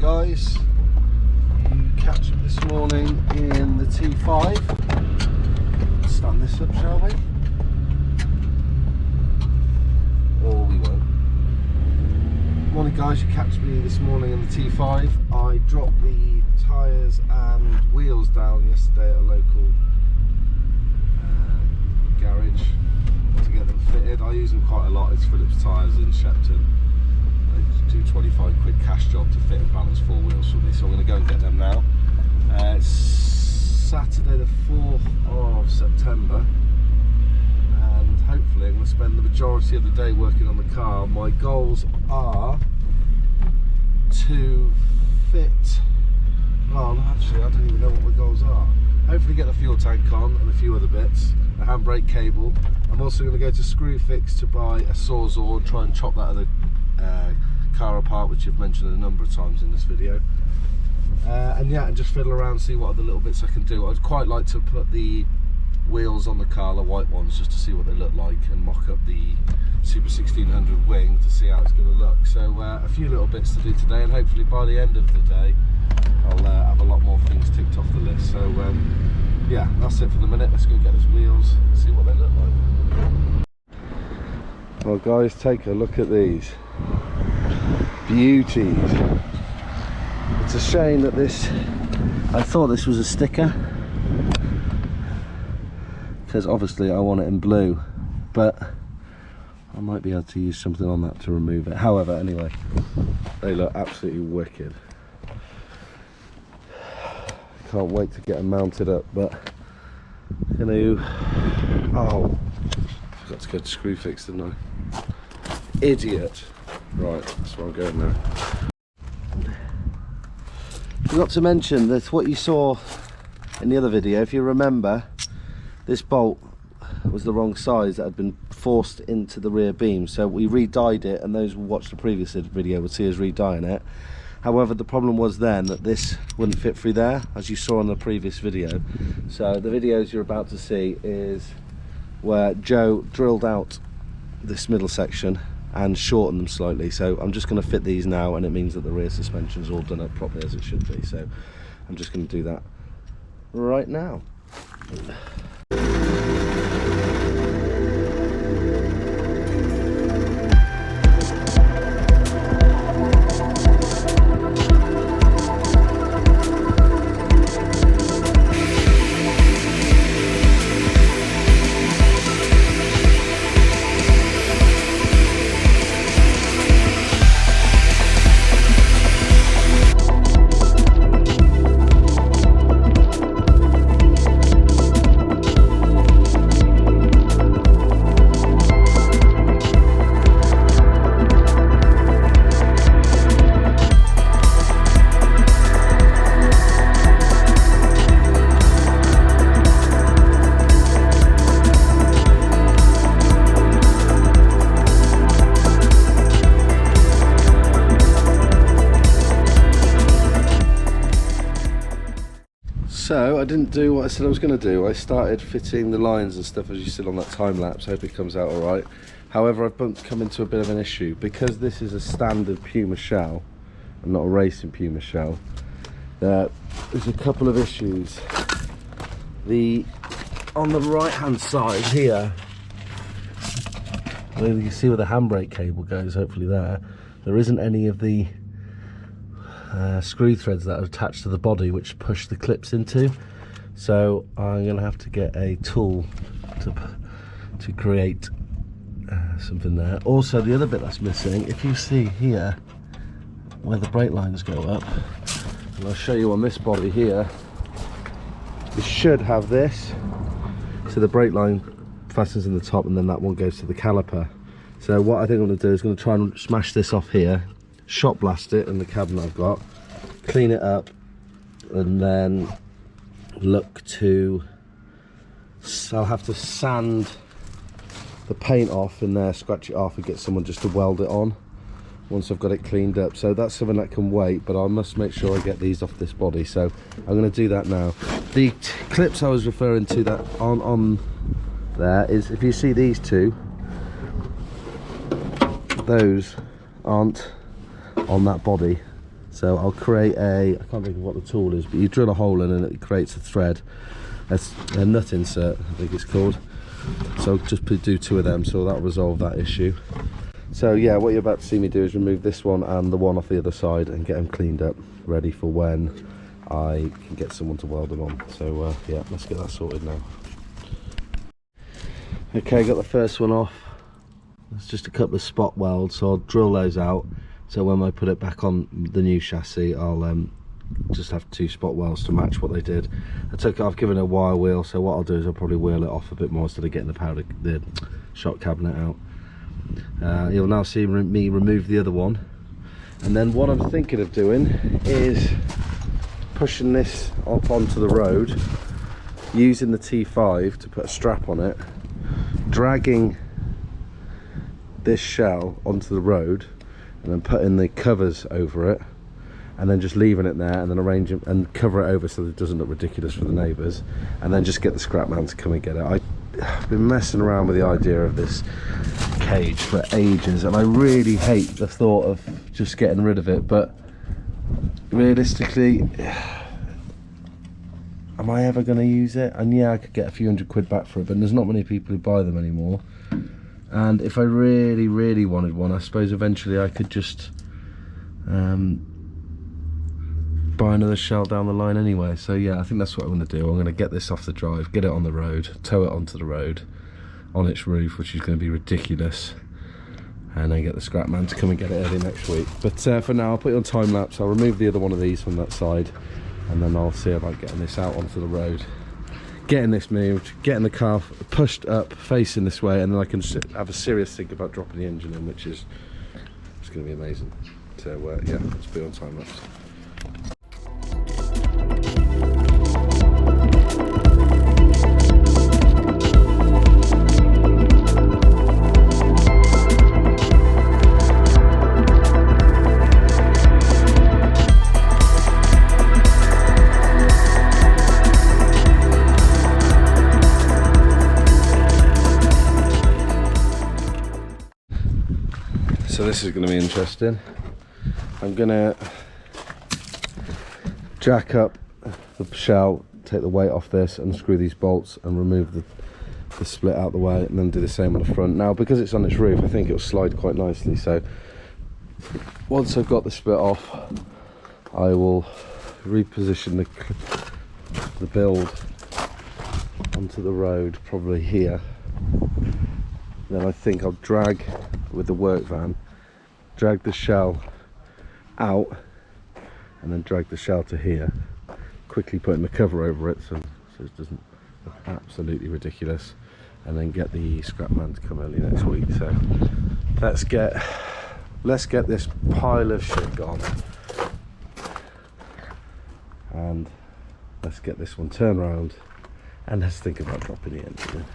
guys, you catch up this morning in the T5. Stand this up, shall we? Or we won't. Morning guys, you catch me this morning in the T5. I dropped the tyres and wheels down yesterday at a local garage to get them fitted. I use them quite a lot. It's Phillips tyres in Shepton. They do 25 quid cash job to fit and balance 4 wheels for me, so I'm going to go and get them now. It's Saturday the 4th of September, and hopefully I'm going to spend the majority of the day working on the car. My goals are to fit, well actually I don't even know what my goals are. Hopefully get the fuel tank on and a few other bits, a handbrake cable. I'm also going to go to Screwfix to buy a Sawzall and try and chop that other car apart, which you've mentioned a number of times in this video. And yeah, and just fiddle around, see what other little bits I can do. I'd quite like to put the wheels on the car, the white ones, just to see what they look like, and mock up the Super 1600 wing to see how it's going to look. So a few little bits to do today, and hopefully by the end of the day I'll have a lot more things ticked off the list. So yeah, that's it for the minute. Let's go get those wheels and see what they look like. Well guys, take a look at these beauties. It's a shame that I thought this was a sticker, because obviously I want it in blue, but I might be able to use something on that to remove it. However, anyway, they look absolutely wicked. Can't wait to get them mounted up, but I'm gonna, oh, I've got to go to Screwfix, didn't I? Idiot. Right, that's where I'm going now. Forgot to mention that what you saw in the other video, if you remember, this bolt was the wrong size that had been forced into the rear beam, so we re-dyed it, and those who watched the previous video would see us re-dyeing it. However, the problem was then that this wouldn't fit through there, as you saw in the previous video. So the videos you're about to see is where Joe drilled out this middle section and shortened them slightly. So I'm just going to fit these now, and it means that the rear suspension is all done up properly as it should be. So I'm just going to do that right now. So I didn't do what I said I was going to do. I started fitting the lines and stuff, as you see on that time lapse. Hope it comes out all right. However, I've come into a bit of an issue because this is a standard Puma shell and not a racing Puma shell. There's a couple of issues. On the right hand side here, you can see where the handbrake cable goes, hopefully there isn't any of the screw threads that are attached to the body which push the clips into, so I'm going to have to get a tool to create something there. Also, the other bit that's missing, if you see here where the brake lines go up, and I'll show you on this body here, it should have this, so the brake line fastens in the top and then that one goes to the caliper. So what I think I'm going to do is going to try and smash this off here, shot blast it in the cabinet I've got, clean it up, and then look to, I'll have to sand the paint off in there, scratch it off, and get someone just to weld it on once I've got it cleaned up. So that's something that can wait, but I must make sure I get these off this body, so I'm going to do that now. The clips I was referring to that on there is, if you see these two, those aren't on that body, So I'll create a, I can't think of what the tool is, but you drill a hole in and it creates a thread. That's a nut insert, I think it's called. So I'll just do 2 of them, so that'll resolve that issue. So yeah, what you're about to see me do is remove this one and the one off the other side and get them cleaned up, ready for when I can get someone to weld them on. So yeah, let's get that sorted now. Okay, got the first one off. It's just a couple of spot welds, so I'll drill those out. So when I put it back on the new chassis, I'll just have 2 spot welds to match what they did. I've given it a wire wheel, so what I'll do is I'll probably wheel it off a bit more instead of getting the shot cabinet out. You'll now see me remove the other one, and then what I'm thinking of doing is pushing this up onto the road, using the T5 to put a strap on it, dragging this shell onto the road, and then putting the covers over it, and then just leaving it there, and then arrange it and cover it over so that it doesn't look ridiculous for the neighbours, and then just get the scrap man to come and get it. I've been messing around with the idea of this cage for ages, and I really hate the thought of just getting rid of it, but realistically, am I ever going to use it? And yeah, I could get a few £100 back for it, but there's not many people who buy them anymore. And if I really wanted one, I suppose eventually I could just buy another shell down the line anyway. So yeah, I think that's what I'm going to do. I'm going to get this off the drive, get it on the road, tow it onto the road on its roof, which is going to be ridiculous, and then get the scrap man to come and get it early next week. But for now, I'll put it on time lapse. I'll remove the other one of these from that side, and then I'll see about getting this out onto the road, getting this moved, getting the car pushed up facing this way, and then I can have a serious think about dropping the engine in, which is it's going to be amazing. So yeah, let's be on time lapse. So this is going to be interesting. I'm going to jack up the shell, take the weight off this, unscrew these bolts and remove the split out the way, and then do the same on the front. Now because it's on its roof, I think it'll slide quite nicely, so once I've got the split off, I will reposition the build onto the road, probably here. Then I think I'll drag with the work van, drag the shell out, and then drag the shell to here, quickly putting the cover over it so it doesn't look absolutely ridiculous, and then get the scrap man to come early next week. So let's get this pile of shit gone, and let's get this one turned around, and let's think about dropping the engine in.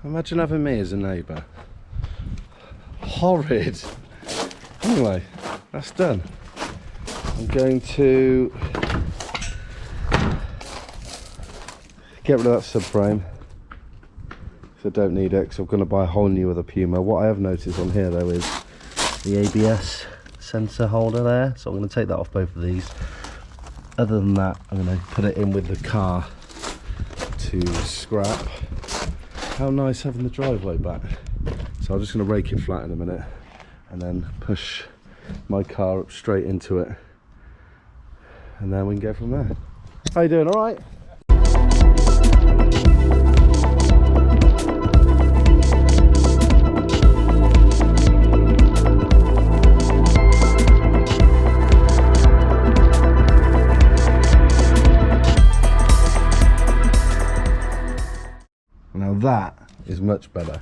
Imagine having me as a neighbour. Horrid. Anyway, that's done. I'm going to get rid of that subframe, because I don't need it, because I'm going to buy a whole new other Puma. What I have noticed on here though is the ABS sensor holder there, so I'm going to take that off both of these. Other than that, I'm going to put it in with the car to scrap. How nice having the driveway back. So I'm just going to rake it flat in a minute and then push my car up straight into it, and then we can go from there. How you doing? All right? Now that is much better.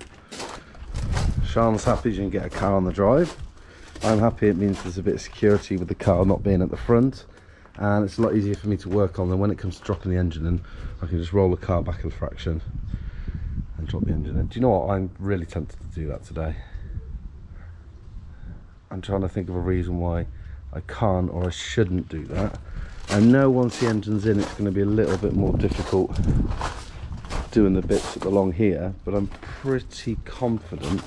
Sean's happy you can get a car on the drive. I'm happy it means there's a bit of security with the car not being at the front, and it's a lot easier for me to work on than when it comes to dropping the engine in. I can just roll the car back a fraction and drop the engine in. Do you know what? I'm really tempted to do that today. I'm trying to think of a reason why I can't or I shouldn't do that. I know once the engine's in, it's going to be a little bit more difficult doing the bits along here, but I'm pretty confident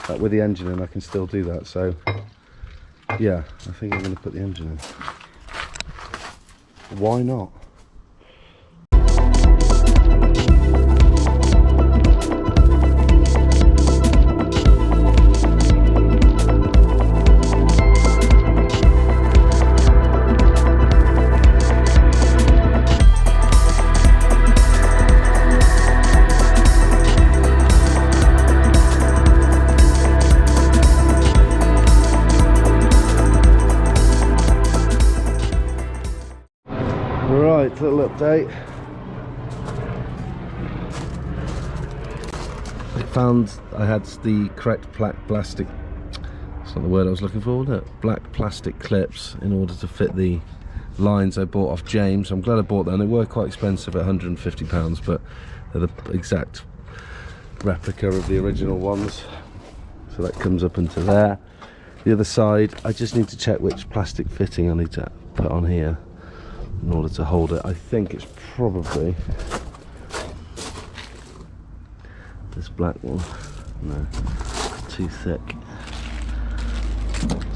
that with the engine in I can still do that. So yeah, I think I'm going to put the engine in. Why not? Right, little update. I found I had the correct black plastic, that's not the word I was looking for, was it? Black plastic clips in order to fit the lines I bought off James. I'm glad I bought them. They were quite expensive at £150, but they're the exact replica of the original ones. So that comes up into there. The other side, I just need to check which plastic fitting I need to put on here in order to hold it. I think it's probably this black one. No, too thick.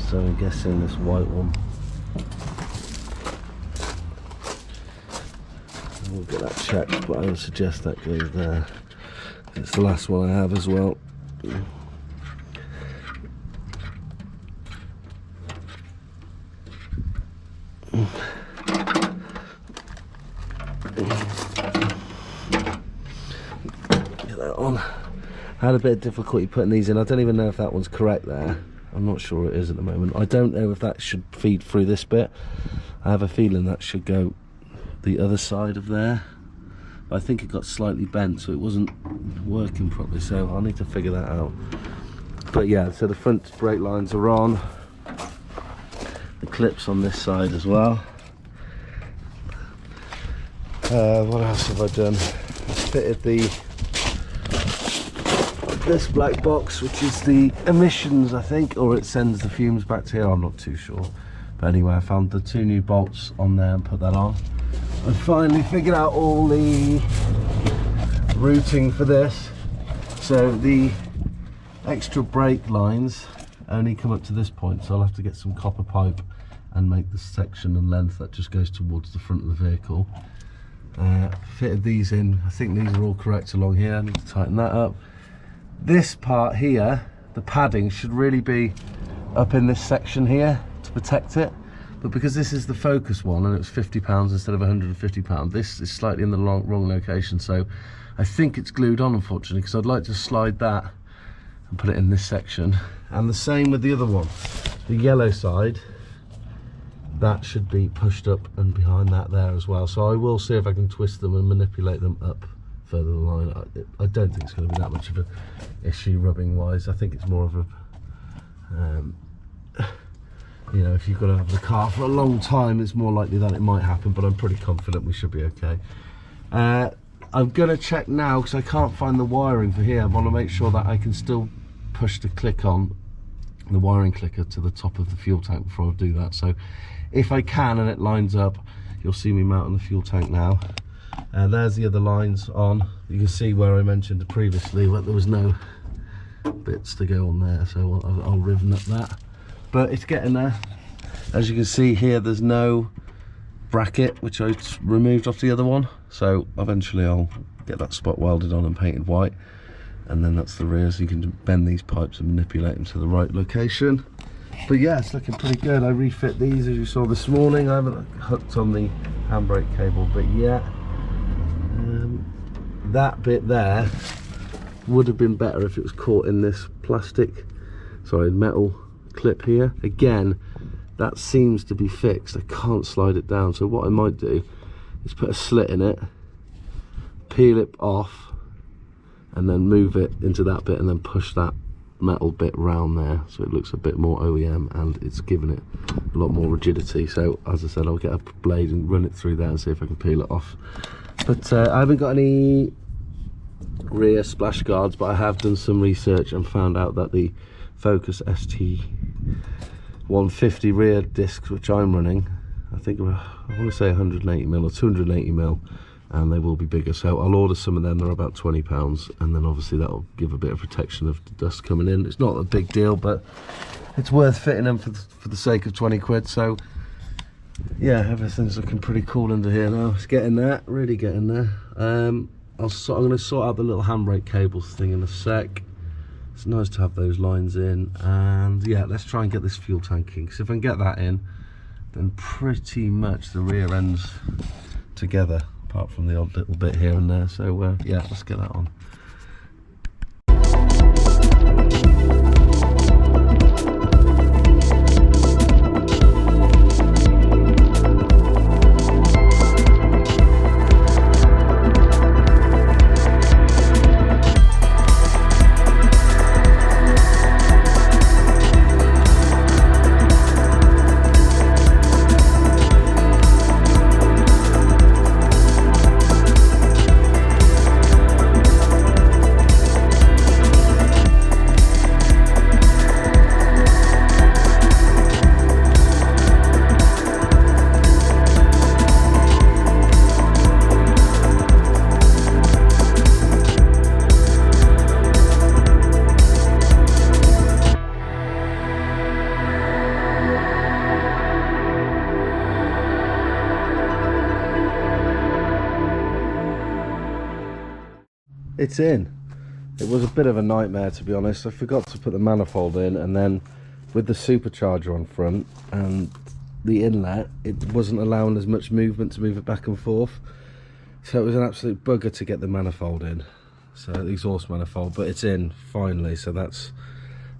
So I'm guessing this white one. We'll get that checked, but I would suggest that goes there. It's the last one I have as well. Get that on. I had a bit of difficulty putting these in. I don't even know if that one's correct there. I'm not sure it is at the moment. I don't know if that should feed through this bit. I have a feeling that should go the other side of there. But I think it got slightly bent, so it wasn't working properly, so I'll need to figure that out. But yeah, so the front brake lines are on. The clips on this side as well. What else have I done? I fitted this black box, which is the emissions, I think, or it sends the fumes back to here, I'm not too sure. But anyway, I found the 2 new bolts on there and put that on. I finally figured out all the routing for this. So the extra brake lines only come up to this point, so I'll have to get some copper pipe and make the section and length that just goes towards the front of the vehicle. Fitted these in. I think these are all correct along here. I need to tighten that up. This part here, the padding should really be up in this section here to protect it, but because this is the Focus one and it was £50 instead of £150, this is slightly in the wrong location, so I think it's glued on, unfortunately, because I'd like to slide that and put it in this section. And the same with the other one, the yellow side, that should be pushed up and behind that there as well. So I will see if I can twist them and manipulate them up further along. I don't think it's going to be that much of an issue rubbing wise. I think it's more of a you know, if you've got to have the car for a long time, it's more likely that it might happen, but I'm pretty confident we should be okay. I'm going to check now because I can't find the wiring for here. I want to make sure that I can still push the click on the wiring clicker to the top of the fuel tank before I do that. So if I can and it lines up, you'll see me mounting the fuel tank now. There's the other lines on. You can see where I mentioned previously where there was no bits to go on there, so I'll riven up that. But it's getting there. As you can see here, there's no bracket, which I removed off the other one. So eventually I'll get that spot welded on and painted white. And then that's the rear, so you can bend these pipes and manipulate them to the right location. But yeah, it's looking pretty good. I refit these as you saw this morning. I haven't hooked on the handbrake cable bit yet. That bit there would have been better if it was caught in this metal clip here. Again, that seems to be fixed. I can't slide it down, so what I might do is put a slit in it, peel it off, and then move it into that bit and then push that metal bit round there so it looks a bit more OEM and it's giving it a lot more rigidity. So as I said, I'll get a blade and run it through there and see if I can peel it off. But I haven't got any rear splash guards, but I have done some research and found out that the Focus ST150 rear discs, which I'm running, I think I want to say 180mm or 280mm, and they will be bigger. So I'll order some of them. They're about £20, and then obviously that'll give a bit of protection of the dust coming in. It's not a big deal, but it's worth fitting them for the sake of 20 quid. So yeah, everything's looking pretty cool under here now. It's getting there, really getting there. I'm going to sort out the little handbrake cables thing in a sec. It's nice to have those lines in, and yeah, let's try and get this fuel tank in, because if I can get that in, then pretty much the rear end's together, apart from the odd little bit here and there. So yeah, let's get that on. It's in. It was a bit of a nightmare, to be honest. I forgot to put the manifold in, and then with the supercharger on front and the inlet, it wasn't allowing as much movement to move it back and forth. So it was an absolute bugger to get the manifold in. So the exhaust manifold, but it's in finally, so that's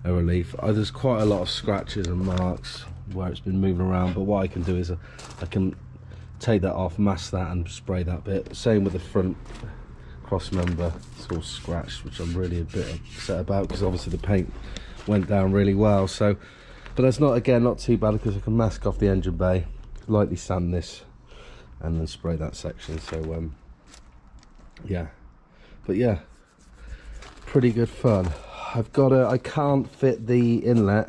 a relief. There's quite a lot of scratches and marks where it's been moving around, but what I can do is I can take that off, mask that, and spray that bit. Same with the front cross member, it's all scratched, which I'm really a bit upset about, because obviously the paint went down really well. So, but that's not, again, not too bad, because I can mask off the engine bay, lightly sand this, and then spray that section. So yeah, but yeah, pretty good fun. I can't fit the inlet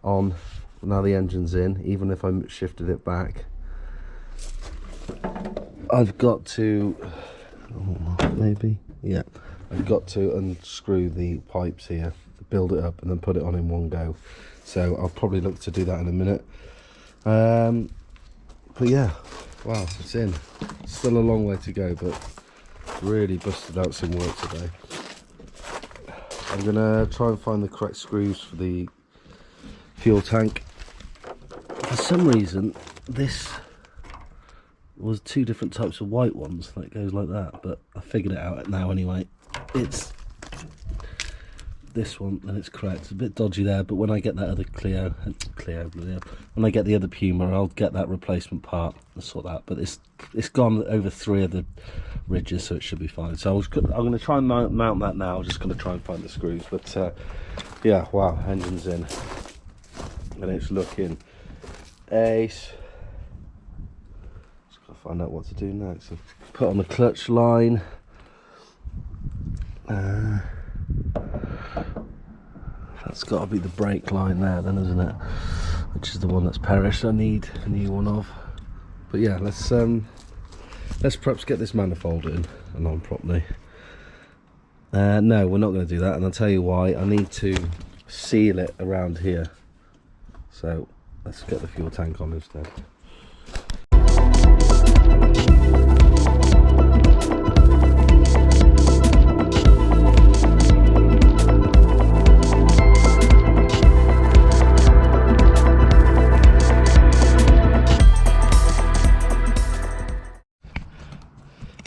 on now the engine's in, even if I shifted it back. I've got to, maybe, yeah, I've got to unscrew the pipes here, build it up, and then put it on in one go. So I'll probably look to do that in a minute. But yeah, wow, it's in. Still a long way to go, but really busted out some work today. I'm gonna try and find the correct screws for the fuel tank. For some reason, this was two different types of white ones that goes like that, but I figured it out now anyway. It's this one, and it's correct. It's a bit dodgy there, but when I get that other Clio, when I get the other Puma, I'll get that replacement part and sort that. But it's gone over 3 of the ridges, so it should be fine. So I'm going to try and mount that now. I'm just going to try and find the screws. But yeah, wow, engine's in, and it's looking ace. Just got to find out what to do next. So put on the clutch line. That's got to be the brake line there then, isn't it? Which is the one that's perished. I need a new one of. But yeah, let's perhaps get this manifold in and on properly. No, we're not going to do that, and I'll tell you why. I need to seal it around here. So let's get the fuel tank on instead.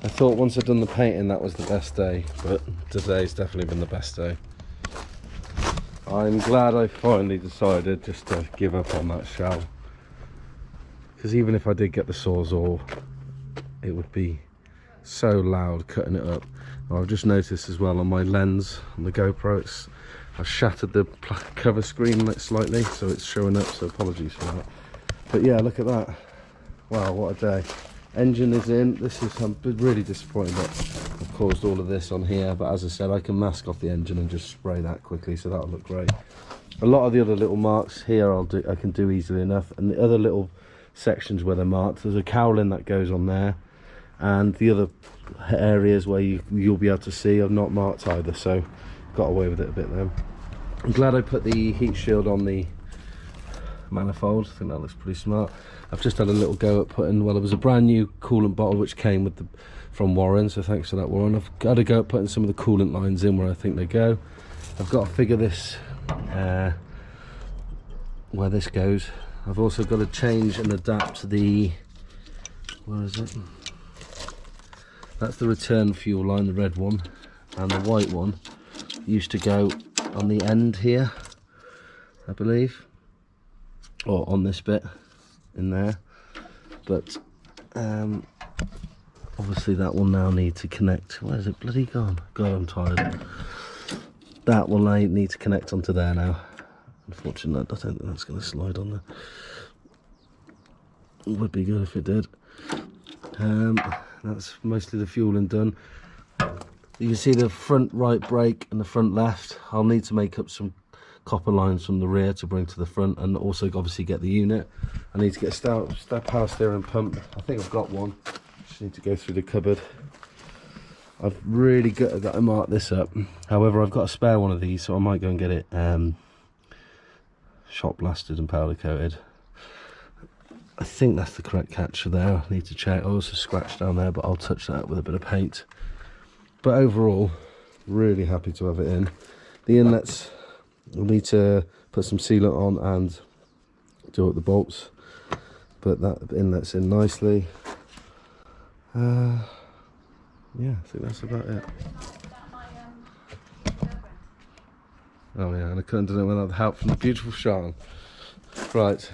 I thought once I'd done the painting that was the best day, but today's definitely been the best day. I'm glad I finally decided just to give up on that shell, because even if I did get the Sawzall, it would be so loud cutting it up. I've just noticed as well on my lens on the GoPro, I've shattered the cover screen slightly, so it's showing up, so apologies for that. But yeah, look at that. Wow, what a day. Engine is in. This is, I'm really disappointed that I've caused all of this on here, but as I said, I can mask off the engine and just spray that quickly, so that'll look great. A lot of the other little marks here I can do easily enough, and the other little sections where they're marked, there's a cowling that goes on there, and the other areas where you'll be able to see I've not marked either, so got away with it a bit then. I'm glad I put the heat shield on the manifold. I think that looks pretty smart. I've just had a little go at putting, well, it was a brand new coolant bottle which came with from Warren, so thanks for that, Warren. I've got to go at putting some of the coolant lines in where I think they go. I've got to figure this where this goes. I've also got to change and adapt the, where is it? That's the return fuel line, the red one, and the white one used to go on the end here, I believe, or on this bit in there, but obviously that will now need to connect. Where's it bloody gone? God, I'm tired. That will need to connect onto there now. Unfortunately, I don't think that's going to slide on there. It would be good if it did. That's mostly the fueling done. You can see the front right brake and the front left. I'll need to make up some copper lines from the rear to bring to the front, and also obviously get the unit. I need to get a power steering pump. I think I've got one. Just need to go through the cupboard. I've really got to mark this up. However, I've got a spare one of these, so I might go and get it shot blasted and powder coated. I think that's the correct catch there. I need to check. I also scratched down there, but I'll touch that with a bit of paint. But overall, really happy to have it in. The inlets, we'll need to put some sealant on and do up the bolts, but that inlet's in nicely. Yeah, I think that's about it. Oh yeah, and I couldn't do it without the help from the beautiful Sean. Right,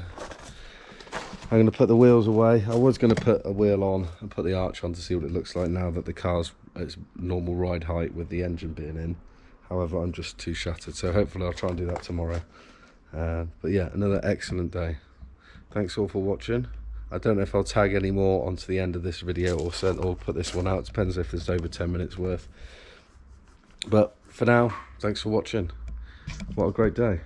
I'm going to put the wheels away. I was going to put a wheel on and put the arch on to see what it looks like now that the car's at its normal ride height with the engine being in. However, I'm just too shattered, so hopefully I'll try and do that tomorrow. But yeah, another excellent day. Thanks all for watching. I don't know if I'll tag any more onto the end of this video or put this one out. It depends if it's over 10 minutes worth. But for now, thanks for watching. What a great day.